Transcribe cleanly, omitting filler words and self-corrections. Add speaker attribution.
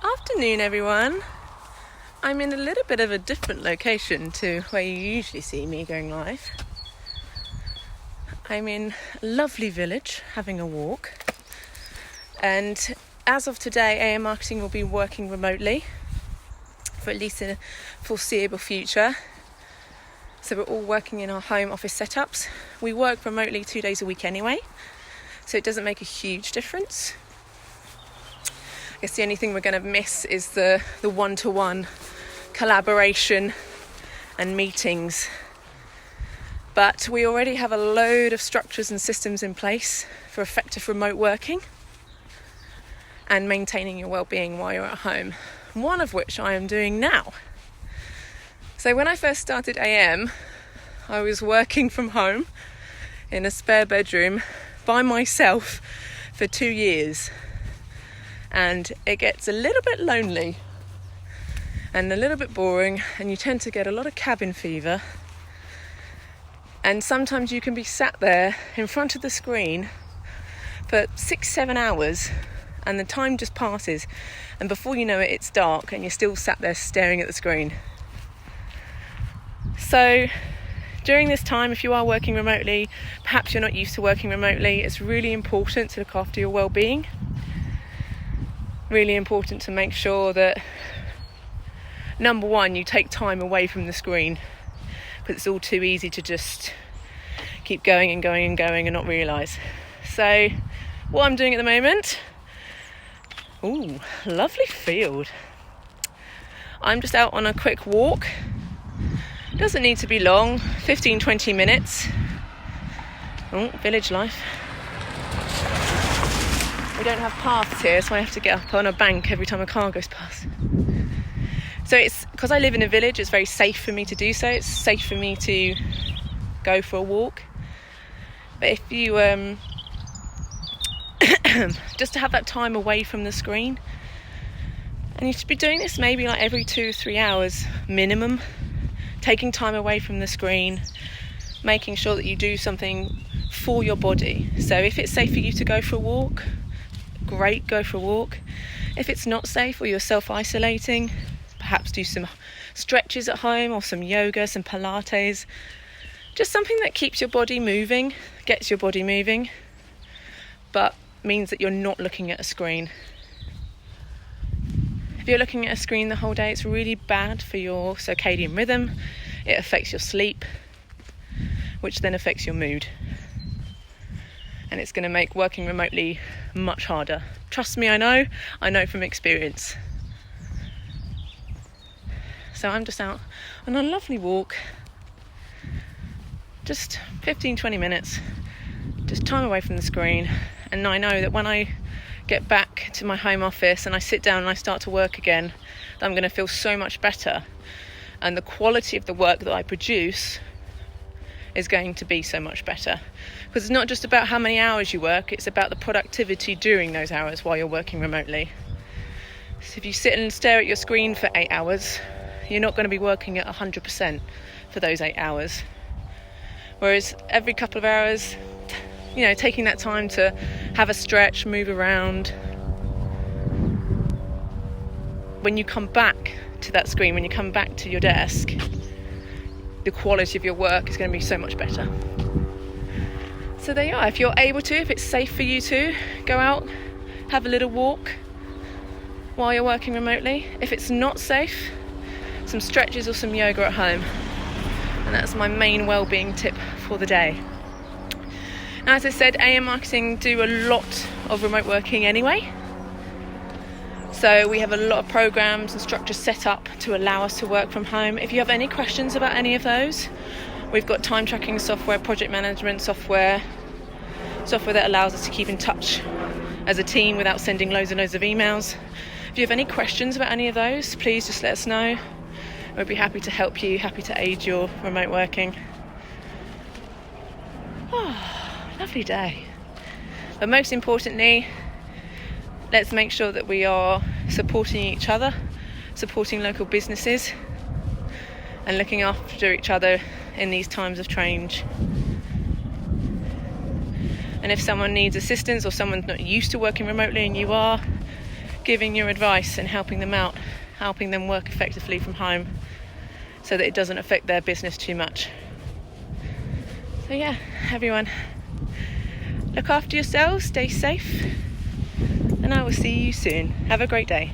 Speaker 1: Afternoon, everyone. I'm in a little bit of a different location to where you usually see me going live. I'm in a lovely village having a walk, and as of today AM Marketing will be working remotely for at least a foreseeable future. So we're all working in our home office setups. We work remotely 2 days a week anyway, so it doesn't make a huge difference. I guess the only thing we're going to miss is the one-to-one collaboration and meetings. But we already have a load of structures and systems in place for effective remote working and maintaining your well-being while you're at home, one of which I am doing now. So when I first started AM, I was working from home in a spare bedroom by myself for 2 years. And it gets a little bit lonely and a little bit boring, and you tend to get a lot of cabin fever. And sometimes you can be sat there in front of the screen for 6-7 hours and the time just passes, and before you know it, it's dark and you're still sat there staring at the screen. So during this time, if you are working remotely, perhaps you're not used to working remotely, it's really important to look after your well-being. Really important to make sure that, number one, you take time away from the screen, because it's all too easy to just keep going and going and going and not realise. So what I'm doing at the moment, lovely field. I'm just out on a quick walk. Doesn't need to be long, 15-20 minutes. Village life. We don't have paths here, so I have to get up on a bank every time a car goes past. So it's because I live in a village, it's very safe for me to do so. It's safe for me to go for a walk. But if you just to have that time away from the screen, and you should be doing this maybe like every 2-3 hours minimum, taking time away from the screen, making sure that you do something for your body. So if it's safe for you to go for a walk, great, go for a walk. If it's not safe or you're self-isolating, perhaps do some stretches at home or some yoga, some Pilates. Just something that keeps your body moving, gets your body moving, but means that you're not looking at a screen. If you're looking at a screen the whole day, it's really bad for your circadian rhythm. It affects your sleep, which then affects your mood. And it's going to make working remotely much harder. Trust me, I know from experience. So I'm just out on a lovely walk, just 15-20 minutes, just time away from the screen. And I know that when I get back to my home office and I sit down and I start to work again, that I'm going to feel so much better, and the quality of the work that I produce is going to be so much better. Because it's not just about how many hours you work, it's about the productivity during those hours while you're working remotely. So if you sit and stare at your screen for 8 hours, you're not going to be working at 100% for those 8 hours. Whereas every couple of hours, taking that time to have a stretch, move around. When you come back to that screen, when you come back to your desk, the quality of your work is going to be so much better. So there you are. If you're able to, if it's safe for you to, go out, have a little walk while you're working remotely. If it's not safe, some stretches or some yoga at home. And that's my main well-being tip for the day. Now, as I said, AM Marketing do a lot of remote working anyway. So we have a lot of programs and structures set up to allow us to work from home. If you have any questions about any of those, we've got time tracking software, project management software that allows us to keep in touch as a team without sending loads and loads of emails. If you have any questions about any of those, please just let us know. We'd be happy to help you, happy to aid your remote working. Lovely day. But most importantly, let's make sure that we are supporting each other, supporting local businesses, and looking after each other in these times of change. And if someone needs assistance or someone's not used to working remotely and you are, giving your advice and helping them out, helping them work effectively from home so that it doesn't affect their business too much. So yeah, everyone, look after yourselves, stay safe, and I will see you soon. Have a great day.